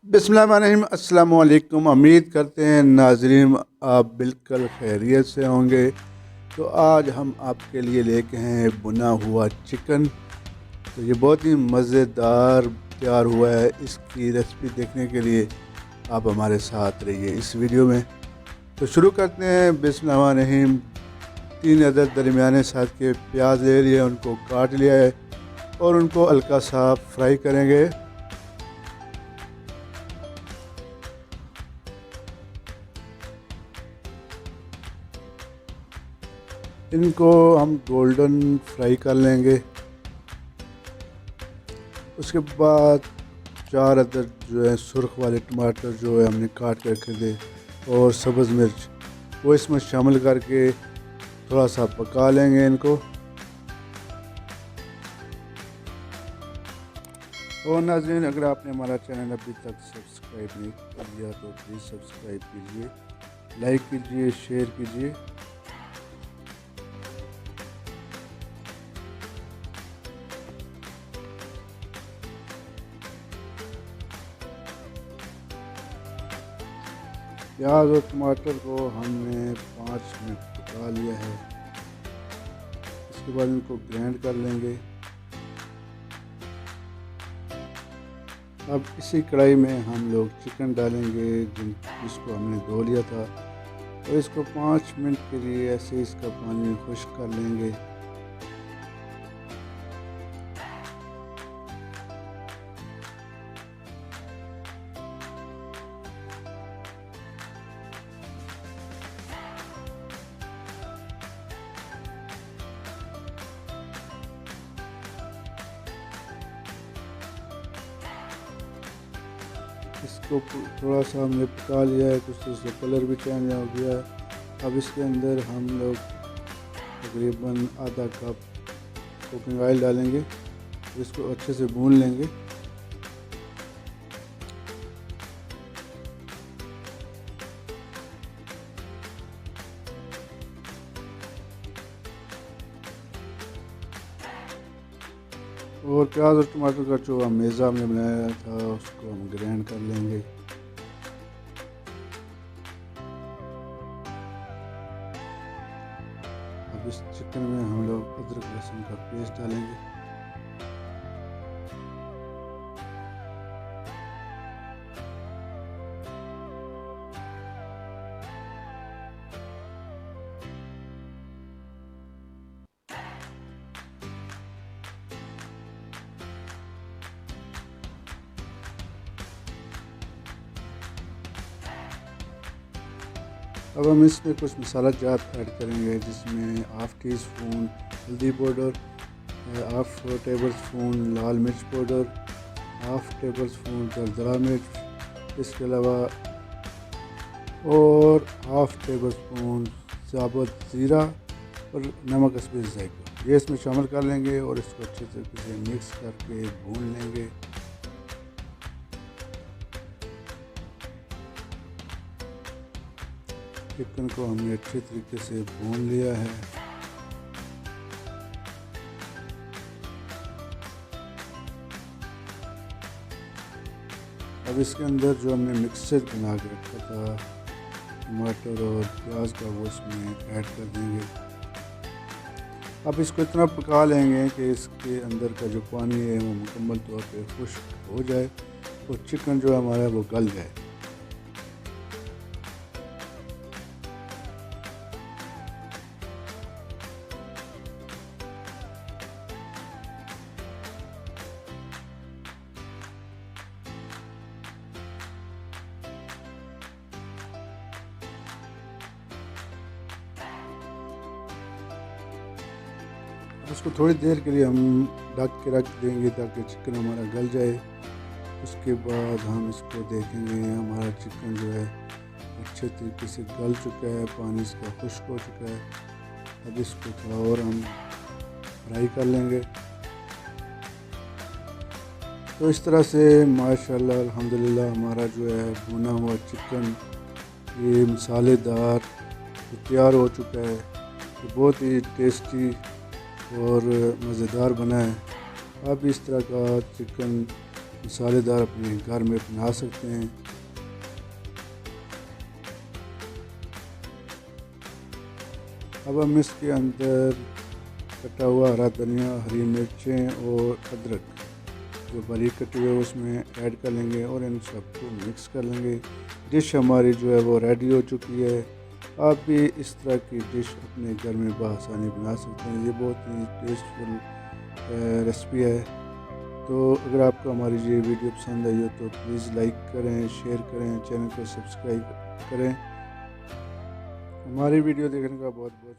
बिस्मिल्लाहिर्रहमानिर्रहीम। अस्सलाम वालेकुम। उम्मीद करते हैं नाजरीन आप बिल्कुल खैरियत से होंगे। तो आज हम आपके लिए लेके हैं भुना हुआ चिकन। तो ये बहुत ही मज़ेदार तैयार हुआ है। इसकी रेसिपी देखने के लिए आप हमारे साथ रहिए इस वीडियो में। तो शुरू करते हैं। बिस्मिल्लाहिर्रहमानिर्रहीम। 3 अदद दरमियाने साइज़ के प्याज ले लिए, उनको काट लिया है और उनको हल्का सा फ्राई करेंगे। इनको हम गोल्डन फ्राई कर लेंगे। उसके बाद 4 अदद जो है सुर्ख वाले टमाटर जो है हमने काट कर रखे थे, और सब्ज़ मिर्च वो इसमें शामिल करके थोड़ा सा पका लेंगे इनको। और नाज़रीन, अगर आपने हमारा चैनल अभी तक सब्सक्राइब नहीं किया तो प्लीज़ सब्सक्राइब कीजिए, लाइक कीजिए, शेयर कीजिए। प्याज और टमाटर को हमने 5 मिनट पका लिया है। इसके बाद इनको ग्राइंड कर लेंगे। अब इसी कढ़ाई में हम लोग चिकन डालेंगे जिसको हमने धो लिया था, और इसको 5 मिनट के लिए ऐसे इसका पानी खुश्क कर लेंगे। इसको थोड़ा सा हमने पका लिया है, कुछ इसका कलर भी चेंज हो गया है। अब इसके अंदर हम लोग तकरीबन आधा कप कुकिंग ऑयल डालेंगे, इसको अच्छे से भून लेंगे। और प्याज और टमाटर का जो मेज़ा हमने बनाया था उसको हम ग्राइंड कर लेंगे। अब इस चिकन में हम लोग अदरक लहसुन का पेस्ट डालेंगे। अब हम इसमें कुछ मसाला जात ऐड करेंगे, जिसमें हाफ़ टी स्पून हल्दी पाउडर, हाफ़ टेबल स्पून लाल मिर्च पाउडर, हाफ़ टेबल स्पून जरदा मिर्च, इसके अलावा और हाफ़ टेबल स्पून साबुत ज़ीरा और नमक हस्बे ज़ायक़ा, ये इसमें शामिल कर लेंगे और इसको अच्छे तरीके से मिक्स करके भून लेंगे। चिकन को हमने अच्छे तरीके से भून लिया है। अब इसके अंदर जो हमने मिक्सचर बना के रखा था टमाटर और प्याज का, वो इसमें ऐड कर देंगे। अब इसको इतना पका लेंगे कि इसके अंदर का जो पानी है वो मुकम्मल तौर पे खुश्क हो जाए और चिकन जो हमारा वो गल जाए। उसको थोड़ी देर के लिए हम ढक के रख देंगे ताकि चिकन हमारा गल जाए। उसके बाद हम इसको देखेंगे, हमारा चिकन जो है अच्छे तरीके से गल चुका है, पानी इसका खुश्क हो चुका है। अब इसको थोड़ा और हम फ्राई कर लेंगे। तो इस तरह से माशाल्लाह अल्हम्दुलिल्लाह हमारा जो है भुना हुआ चिकन ये मसालेदार तैयार हो चुका है। ये बहुत ही टेस्टी और मज़ेदार बना है। आप इस तरह का चिकन मसालेदार अपने घर में बना सकते हैं। अब हम इसके अंदर कटा हुआ हरा धनिया, हरी मिर्चें और अदरक जो बारीक कटे हुए उसमें ऐड कर लेंगे और इन सबको मिक्स कर लेंगे। डिश हमारी जो है वो रेडी हो चुकी है। आप भी इस तरह की डिश अपने घर में बआसानी बना सकते हैं। ये बहुत ही टेस्टफुल रेसिपी है। तो अगर आपको हमारी ये वीडियो पसंद आई हो तो प्लीज़ लाइक करें, शेयर करें, चैनल को सब्सक्राइब करें। हमारी वीडियो देखने का बहुत बहुत